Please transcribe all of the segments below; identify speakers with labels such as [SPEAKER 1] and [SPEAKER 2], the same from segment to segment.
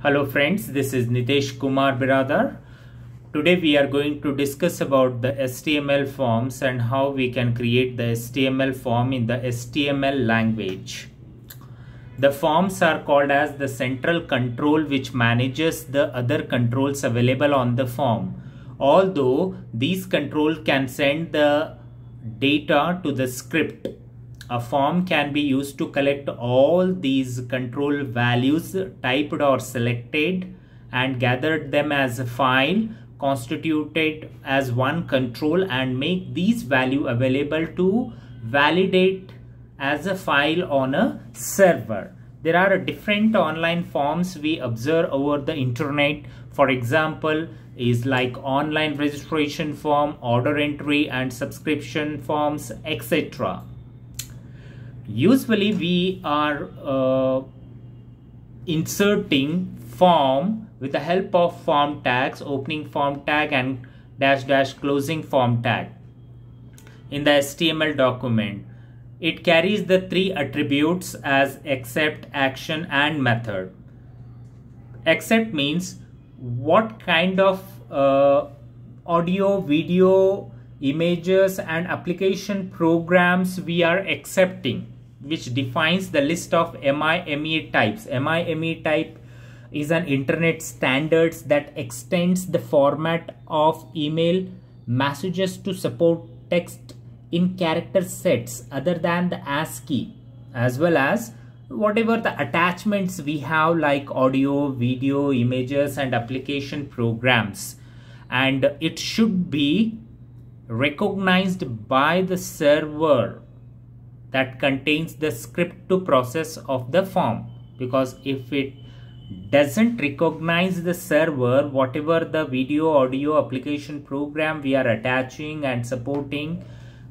[SPEAKER 1] Hello friends, this is Nitesh Kumar Biradar. Today we are going to discuss about the HTML forms and how we can create the HTML form in the HTML language. The forms are called as the central control which manages the other controls available on the form. Although these controls can send the data to the script, a form can be used to collect all these control values typed or selected and gathered them as a file constituted as one control and make these value available to validate as a file on a server. There are different online forms we observe over the internet. For example, is like online registration form, order entry and subscription forms, etc. Usually we are inserting form with the help of form tags, opening form tag and -- closing form tag in the HTML document. It carries the three attributes as accept, action and method. Accept means what kind of audio, video, images and application programs we are accepting, which defines the list of MIME types. MIME type is an internet standards that extends the format of email messages to support text in character sets other than the ASCII, as well as whatever the attachments we have like audio, video, images and application programs. And it should be recognized by the server that contains the script to process of the form, because if it doesn't recognize the server, whatever the video, audio, application program we are attaching and supporting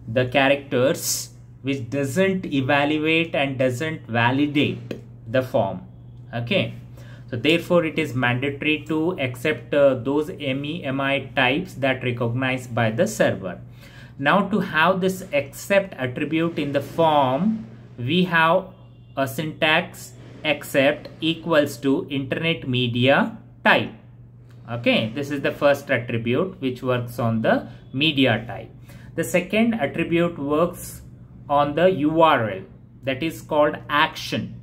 [SPEAKER 1] the characters, which doesn't evaluate and doesn't validate the form. Okay, so therefore it is mandatory to accept those MIME types that recognized by the server. Now to have this accept attribute in the form, we have a syntax accept equals to internet media type. Okay, this is the first attribute which works on the media type. The second attribute works on the URL, that is called action.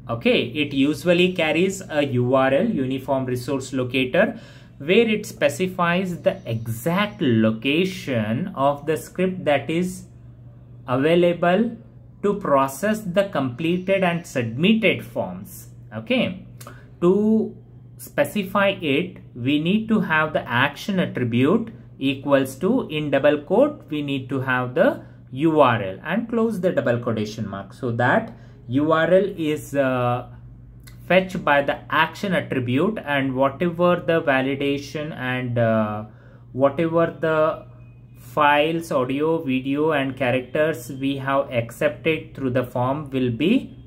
[SPEAKER 1] Okay, it usually carries a URL, uniform resource locator, where it specifies the exact location of the script that is available to process the completed and submitted forms. Okay, to specify it, we need to have the action attribute equals to, in double quote, we need to have the URL and close the double quotation mark, so that URL is fetched by the action attribute, and whatever the validation and whatever the files, audio, video and characters we have accepted through the form will be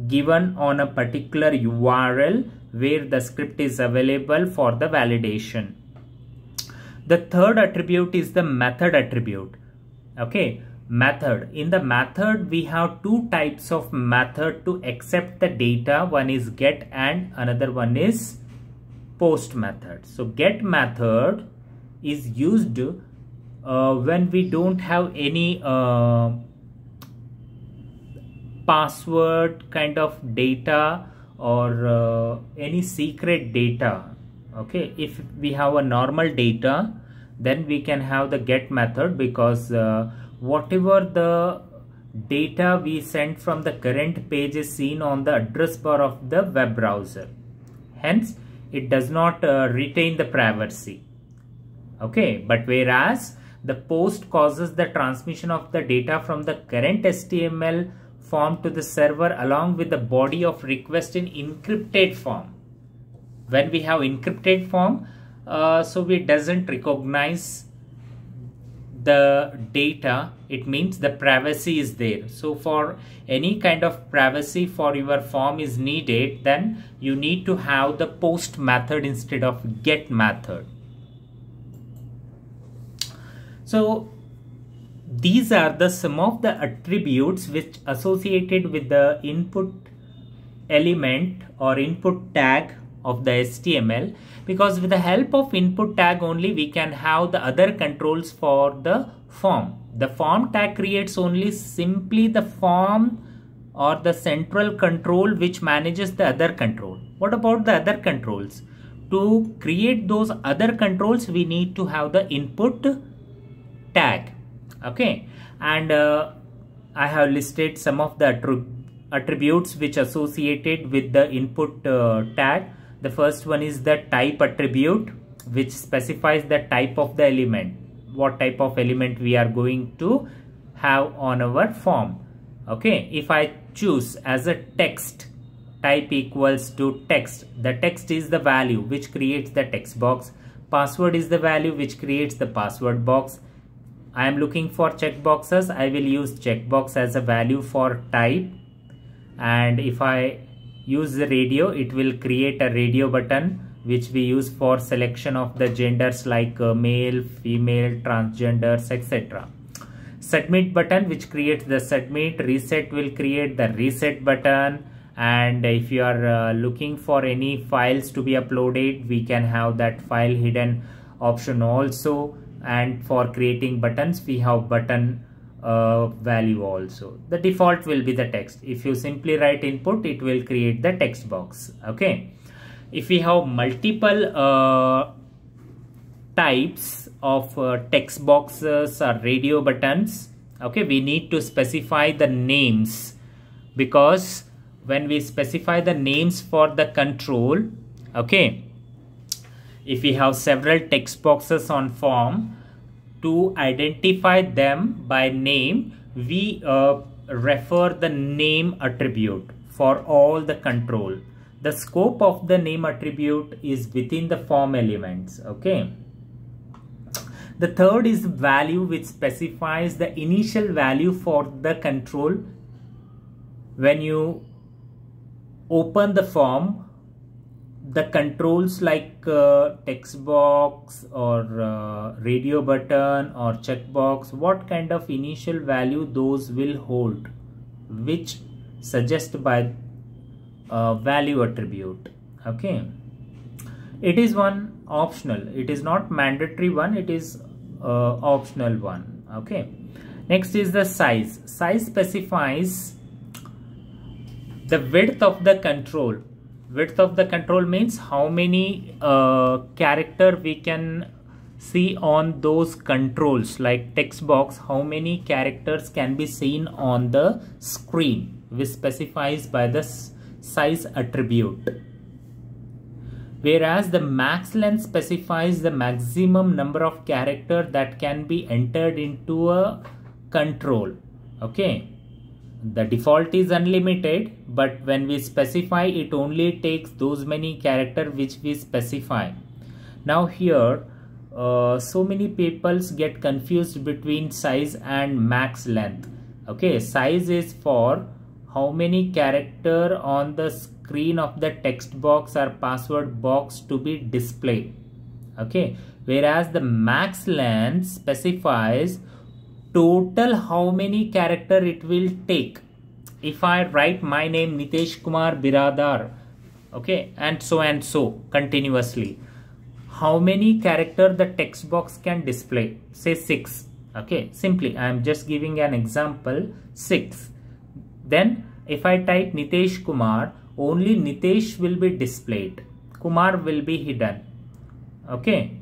[SPEAKER 1] given on a particular URL where the script is available for the validation. The third attribute is the method attribute. Okay, method. In the method we have two types of method to accept the data. One is get and another one is post method. So get method is used when we don't have any password kind of data or any secret data. Okay, if we have a normal data, then we can have the get method, because whatever the data we send from the current page is seen on the address bar of the web browser. Hence, it does not retain the privacy. Okay, but whereas the post causes the transmission of the data from the current HTML form to the server along with the body of request in encrypted form. When we have encrypted form, so it doesn't recognize the data, it means the privacy is there. So for any kind of privacy for your form is needed, then you need to have the post method instead of get method. So these are the some of the attributes which associated with the input element or input tag of the HTML, because with the help of input tag only we can have the other controls for the form. The form tag creates only simply the form or the central control which manages the other control. What about the other controls? To create those other controls we need to have the input tag. Okay, and I have listed some of the attributes which associated with the input tag. The first one is the type attribute, which specifies the type of the element, what type of element we are going to have on our form. Okay, if I choose as a text, type equals to text, the text is the value which creates the text box. Password is the value which creates the password box. I am looking for checkboxes. I will use checkbox as a value for type. And if I use the radio, it will create a radio button which we use for selection of the genders like male, female, transgenders, etc. Submit button which creates the submit. Reset will create the reset button. And if you are looking for any files to be uploaded, we can have that file hidden option also. And for creating buttons we have button value also. The default will be the text. If you simply write input, it will create the text box. Okay, if we have multiple types of text boxes or radio buttons, okay, we need to specify the names, because when we specify the names for the control, okay, if we have several text boxes on form, to identify them by name, we refer the name attribute for all the control. The scope of the name attribute is within the form elements. Okay. The third is value, which specifies the initial value for the control. When you open the form, the controls like text box or radio button or checkbox, what kind of initial value those will hold, which suggest by value attribute. Okay, it is one optional, it is not mandatory one, it is optional one. Okay, next is the size. Size specifies the width of the control. Width of the control means how many character we can see on those controls, like text box, how many characters can be seen on the screen, which specifies by the size attribute. Whereas the max length specifies the maximum number of characters that can be entered into a control. Okay, the default is unlimited, but when we specify, it only takes those many characters which we specify. Now here so many people get confused between size and max length. Okay, size is for how many character on the screen of the text box or password box to be displayed. Okay, whereas the max length specifies total how many character it will take. If I write my name Nitesh Kumar Biradar, okay, and so continuously, how many character the text box can display? Say 6. Okay, simply I am just giving an example, 6. Then if I type Nitesh Kumar, only Nitesh will be displayed, Kumar will be hidden. Okay,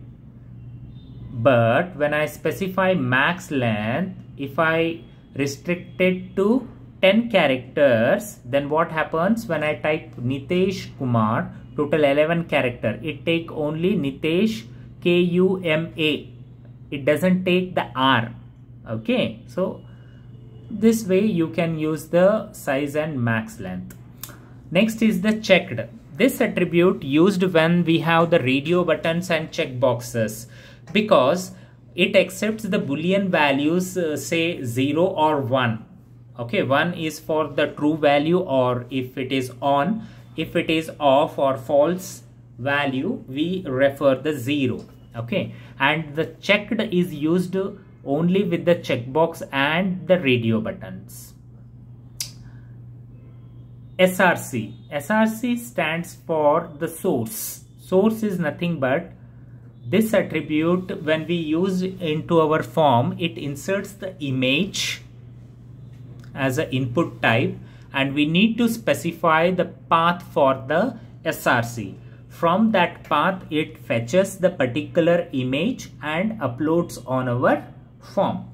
[SPEAKER 1] but when I specify max length, if I restrict it to 10 characters, then what happens? When I type Nitesh Kumar, total 11 character, it take only Nitesh K-U-M-A, it doesn't take the R. Okay, so this way you can use the size and max length. Next is the checked. This attribute used when we have the radio buttons and checkboxes, because it accepts the boolean values, say 0 or 1. Okay, 1 is for the true value, or if it is on. If it is off or false value, we refer the 0. Okay, and the checked is used only with the checkbox and the radio buttons. SRC. SRC stands for the source. Source is nothing but this attribute. When we use into our form, it inserts the image as an input type, and we need to specify the path for the SRC. From that path, it fetches the particular image and uploads on our form.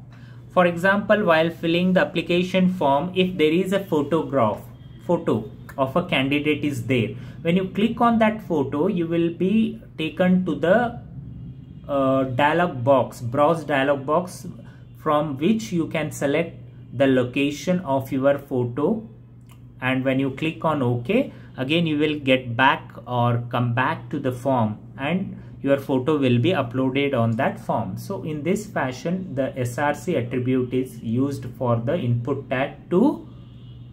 [SPEAKER 1] For example, while filling the application form, if there is a photo of a candidate is there, when you click on that photo, you will be taken to the dialog box, browse dialog box, from which you can select the location of your photo, and when you click on OK, again you will get back or come back to the form and your photo will be uploaded on that form. So in this fashion, the SRC attribute is used for the input tag to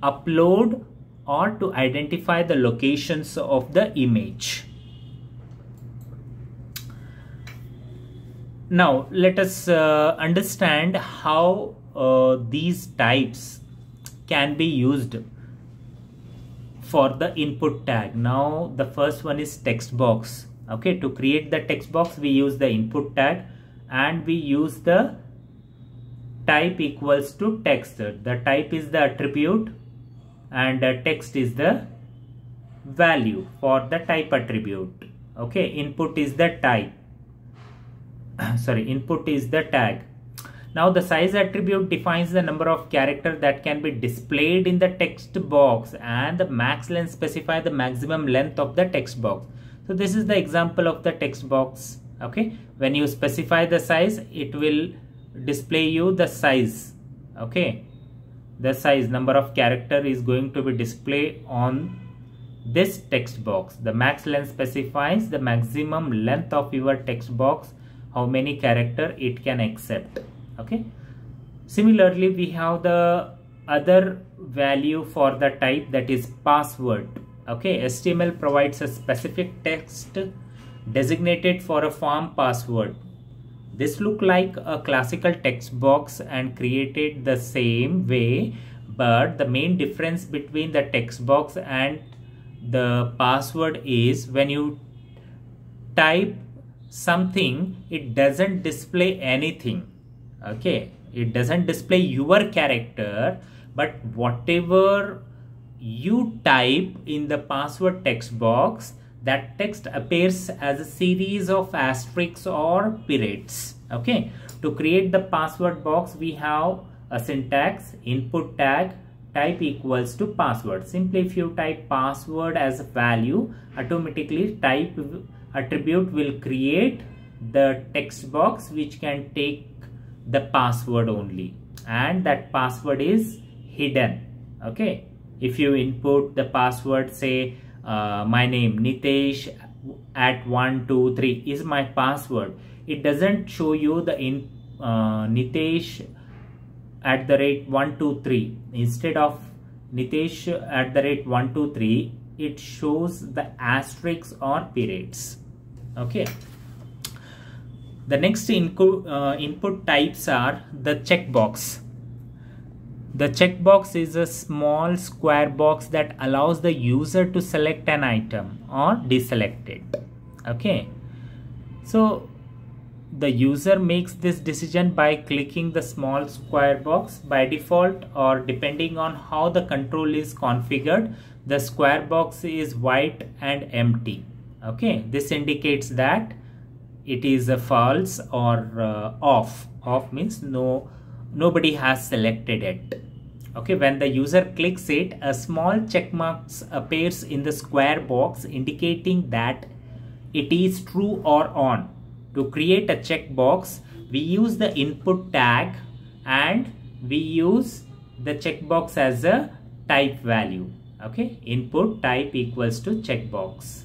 [SPEAKER 1] upload or to identify the locations of the image. Now let us understand how these types can be used for the input tag. Now the first one is text box. Okay, to create the text box, we use the input tag and we use the type equals to text. The type is the attribute and the text is the value for the type attribute. Okay, input is the type. Input is the tag. Now the size attribute defines the number of characters that can be displayed in the text box, and the max length specify the maximum length of the text box. So this is the example of the text box. Okay, when you specify the size, it will display you the size. Okay, the size, number of character is going to be displayed on this text box. The max length specifies the maximum length of your text box, how many character it can accept. Okay, similarly we have the other value for the type, that is password. Okay, HTML provides a specific text designated for a form password. This look like a classical text box and created the same way, but the main difference between the text box and the password is when you type something, it doesn't display anything. Okay, it doesn't display your character, but whatever you type in the password text box, that text appears as a series of asterisks or periods. Okay, to create the password box, we have a syntax: input tag type equals to password. Simply if you type password as a value, automatically type attribute will create the text box which can take the password only, and that password is hidden. Okay, if you input the password, say my name Nitesh at 123 is my password, it doesn't show you the Nitesh at the rate 123. Instead of Nitesh at the rate 123, it shows the asterisks or periods. Okay, the next input types are the checkbox. The checkbox is a small square box that allows the user to select an item or deselect it. Okay, so the user makes this decision by clicking the small square box. By default, or depending on how the control is configured, the square box is white and empty. Okay, this indicates that it is a false or off. Off means nobody has selected it. Okay, when the user clicks it, a small check mark appears in the square box indicating that it is true or on. To create a checkbox, we use the input tag and we use the checkbox as a type value. Okay, input type equals to checkbox.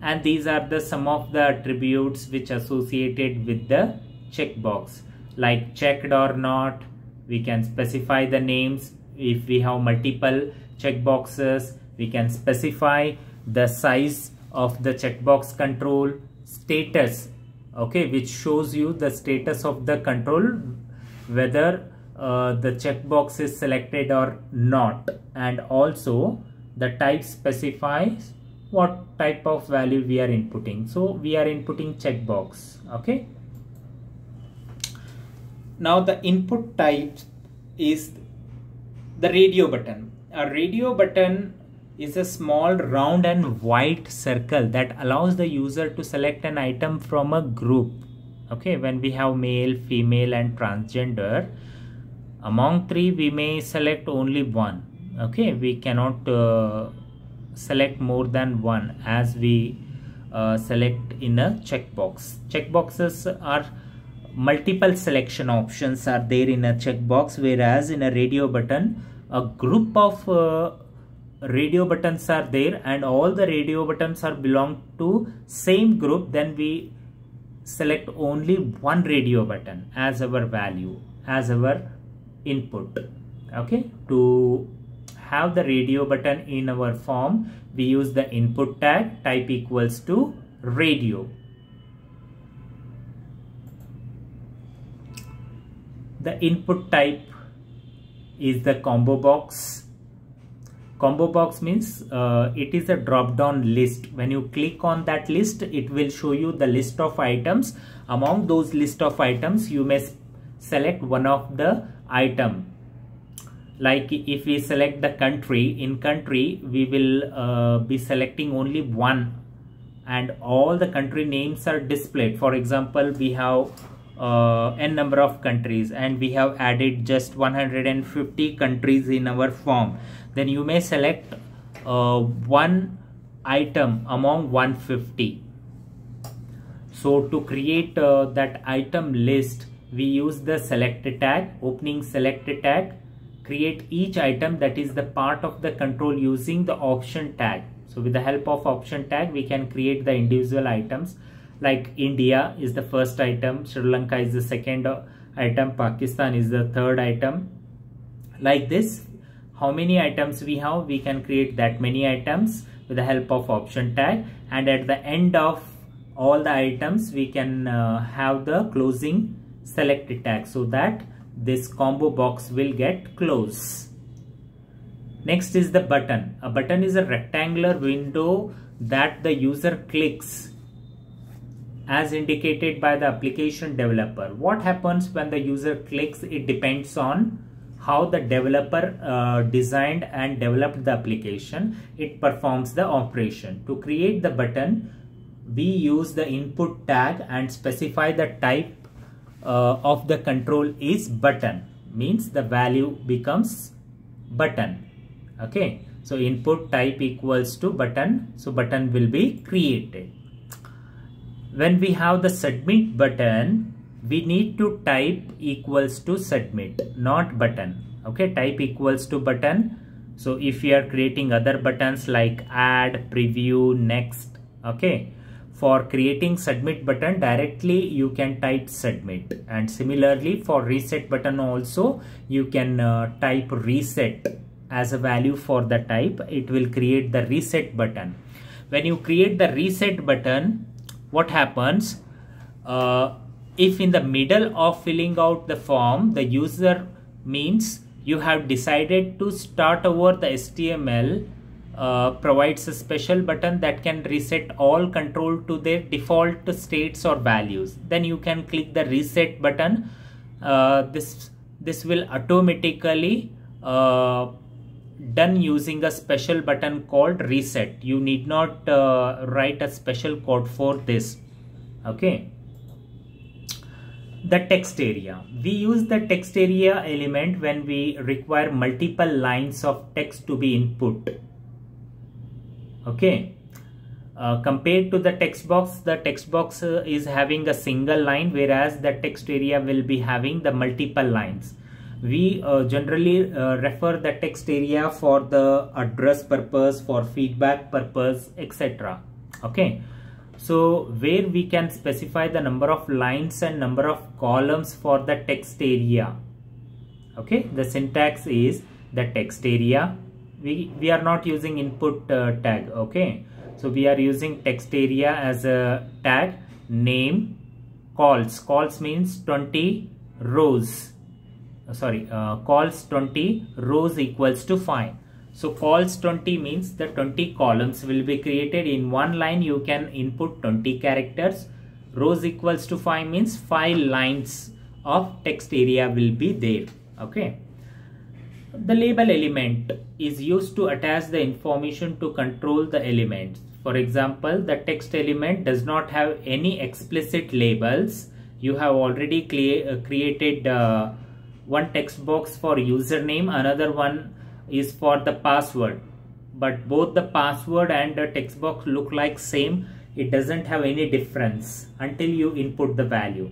[SPEAKER 1] And these are the some of the attributes which associated with the checkbox, like checked or not. We can specify the names. If we have multiple checkboxes, we can specify the size of the checkbox control. Status, okay, which shows you the status of the control, whether the checkbox is selected or not. And also The type specifies what type of value we are inputting. So we are inputting checkbox. Okay. Now the input type is the radio button. A radio button is a small round and white circle that allows the user to select an item from a group. Okay, when we have male, female and transgender, among three we may select only one. Okay, we cannot select more than one as we select in a checkbox. Checkboxes are multiple selection options are there in a checkbox, whereas in a radio button a group of radio buttons are there and all the radio buttons are belong to same group. Then we select only one radio button as our value, as our input. Okay, to have the radio button in our form, we use the input tag type equals to radio. The input type is the combo box. Combo box means it is a drop down list. When you click on that list, it will show you the list of items. Among those list of items, you may select one of the item. Like if we select the country, in country we will be selecting only one and all the country names are displayed. For example, we have n number of countries and we have added just 150 countries in our form. Then you may select one item among 150. So to create that item list, we use the select tag, opening select tag, create each item that is the part of the control using the option tag. So with the help of option tag, we can create the individual items. Like India is the first item, Sri Lanka is the second item, Pakistan is the third item. Like this, how many items we have, we can create that many items with the help of option tag, and at the end of all the items we can have the closing select tag so that this combo box will get closed. Next is the button. A button is a rectangular window that the user clicks as indicated by the application developer. What happens when the user clicks? It depends on how the developer designed and developed the application. It performs the operation. To create the button, we use the input tag and specify the type of the control is button, means the value becomes button. Okay, so input type equals to button, so button will be created. When we have the submit button, we need to type equals to submit, not button. Okay, type equals to button. So if you are creating other buttons like add, preview, next, okay, for creating submit button directly you can type submit, and similarly for reset button also you can type reset as a value for the type. It will create the reset button. When you create the reset button, what happens? If in the middle of filling out the form, the user means you have decided to start over the HTML, provides a special button that can reset all control to their default states or values. Then you can click the reset button. This will automatically done using a special button called reset. You need not write a special code for this. Okay. The text area. We use the text area element when we require multiple lines of text to be input. Okay. Compared to the text box is having a single line, whereas the text area will be having the multiple lines. We generally refer the text area for the address purpose, for feedback purpose, etc. Okay. So where we can specify the number of lines and number of columns for the text area. Okay, the syntax is the text area. We are not using input tag. Okay, so we are using text area as a tag. Name, calls means 20 rows. Calls 20 rows equals to 5. So cols 20 means the 20 columns will be created. In one line you can input 20 characters. Rows equals to 5 means 5 lines of text area will be there. Okay. The label element is used to attach the information to control the elements. For example, the text element does not have any explicit labels. You have already created one text box for username, another one is for the password, but both the password and the text box look like same. It doesn't have any difference until you input the value.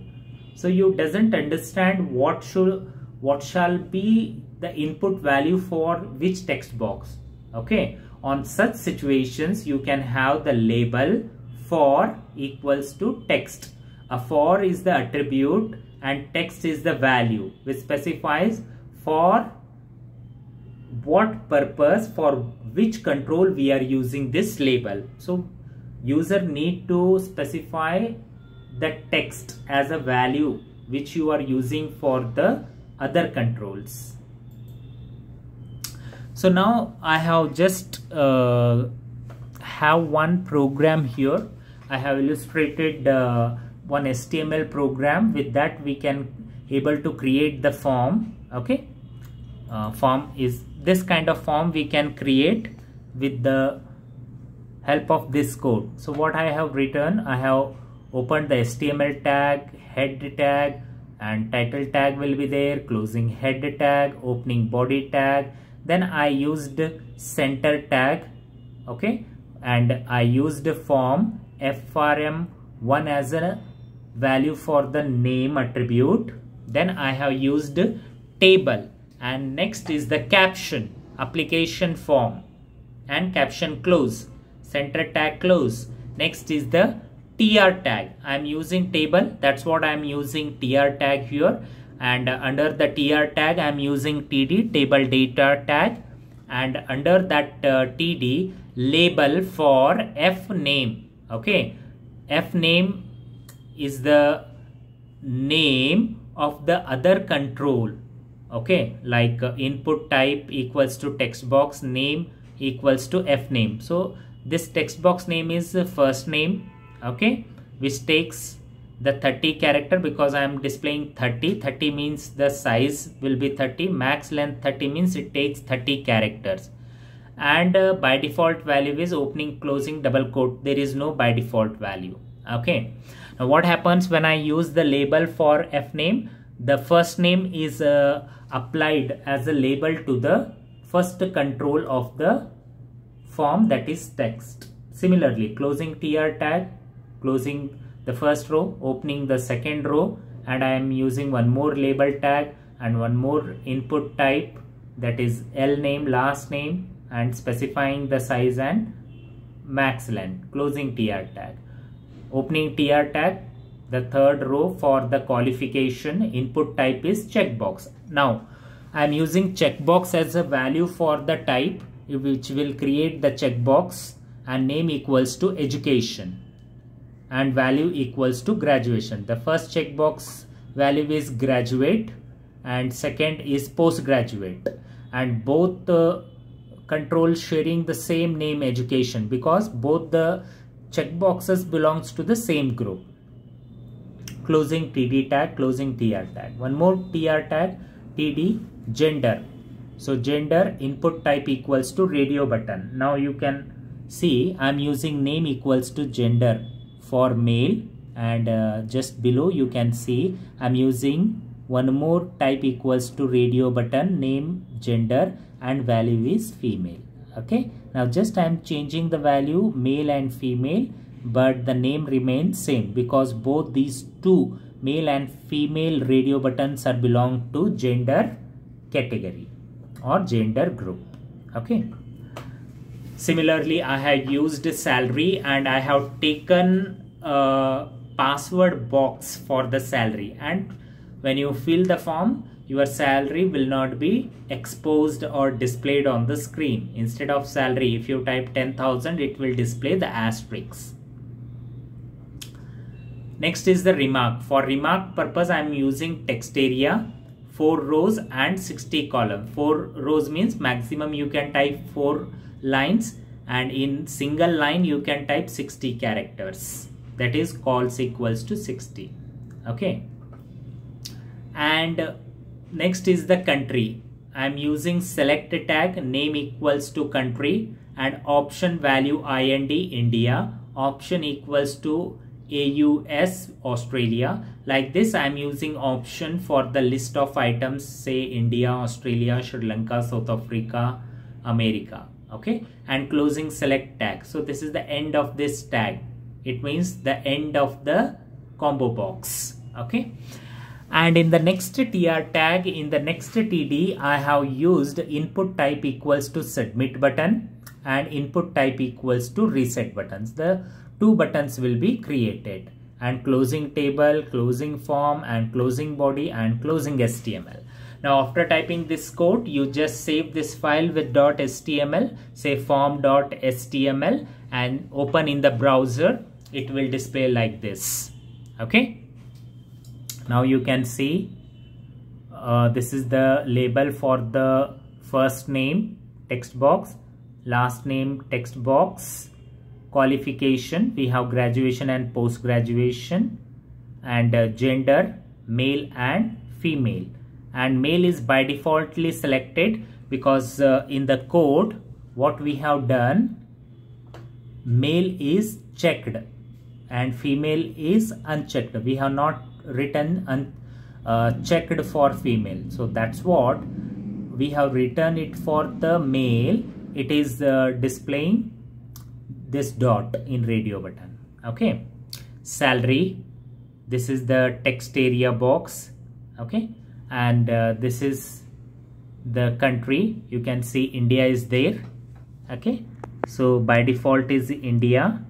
[SPEAKER 1] So you doesn't understand what shall be the input value for which text box. Okay, on such situations you can have the label for equals to text. A for is the attribute and text is the value, which specifies for what purpose, for which control we are using this label. So user need to specify the text as a value which you are using for the other controls. So now I have just have one program here. I have illustrated one HTML program. With that we can able to create the form. Okay, form is this kind of form we can create with the help of this code. So what I have written, I have opened the HTML tag, head tag, and title tag will be there, closing head tag, opening body tag. Then I used center tag. Okay, and I used form frm1 as a value for the name attribute. Then I have used table, and next is the caption, application form and caption close, center tag close. Next is the tr tag. I am using table, that's what I am using tr tag here. And under the tr tag I am using td, table data tag, and under that td label for f name. Okay, f name is the name of the other control. Okay, like input type equals to text box name equals to f name. So this text box name is first name. Okay, which takes the 30 character, because I am displaying 30 means the size will be 30, max length 30 means it takes 30 characters. And by default value is opening closing double quote. There is no by default value. Okay, now what happens when I use the label for f name? The first name is applied as a label to the first control of the form, that is text. Similarly, closing tr tag, closing the first row, opening the second row, and I am using one more label tag and one more input type, that is L name, last name, and specifying the size and max length, closing tr tag, opening tr tag, the third row for the qualification, input type is checkbox. Now I am using checkbox as a value for the type, which will create the checkbox, and name equals to education and value equals to graduation. The first checkbox value is graduate and second is postgraduate, and both controls sharing the same name education, because both the checkboxes belongs to the same group. Closing td tag, closing tr tag, one more tr tag, td gender. So gender input type equals to radio button. Now you can see I am using name equals to gender for male, and just below you can see I am using one more type equals to radio button, name gender, and value is female. Okay, now just I am changing the value male and female, but the name remains same, because both these two male and female radio buttons are belong to gender category or gender group. Okay, similarly I have used salary, and I have taken a password box for the salary, and when you fill the form your salary will not be exposed or displayed on the screen. Instead of salary, if you type 10,000, it will display the asterisk. Next is the remark. For remark purpose I am using text area. 4 rows and 60 columns. 4 rows means maximum you can type 4 lines, and in single line you can type 60 characters. That is calls equals to 60. Okay. And next is the country. I am using select tag, name equals to country, and option value IND India, option equals to AUS Australia. Like this I am using option for the list of items, say India, Australia, Sri Lanka, South Africa, America. Okay, and closing select tag. So this is the end of this tag. It means the end of the combo box. Okay. And in the next TR tag, in the next TD, I have used input type equals to submit button and input type equals to reset buttons. The two buttons will be created, and closing table, closing form, and closing body, and closing HTML. Now after typing this code, you just save this file with .html, say form.html, and open in the browser. It will display like this. Okay. Now you can see this is the label for the first name text box, last name text box, qualification, we have graduation and post graduation, and gender male and female, and male is by defaultly selected because in the code what we have done, male is checked and female is unchecked. We have not written checked for female, so that's what we have written it for the male. It is displaying this dot in radio button. Okay. Salary, this is the text area box. Okay, and this is the country. You can see India is there. Okay, so by default is India.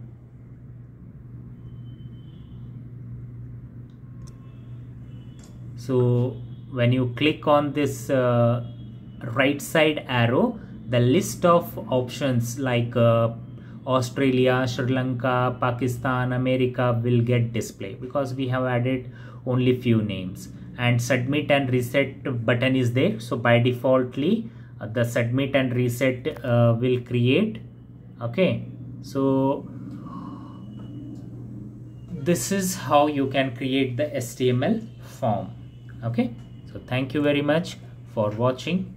[SPEAKER 1] So when you click on this right side arrow, the list of options like Australia, Sri Lanka, Pakistan, America will get displayed because we have added only few names, and submit and reset button is there. So by defaultly the submit and reset will create. Okay, so this is how you can create the HTML form. Okay, so thank you very much for watching.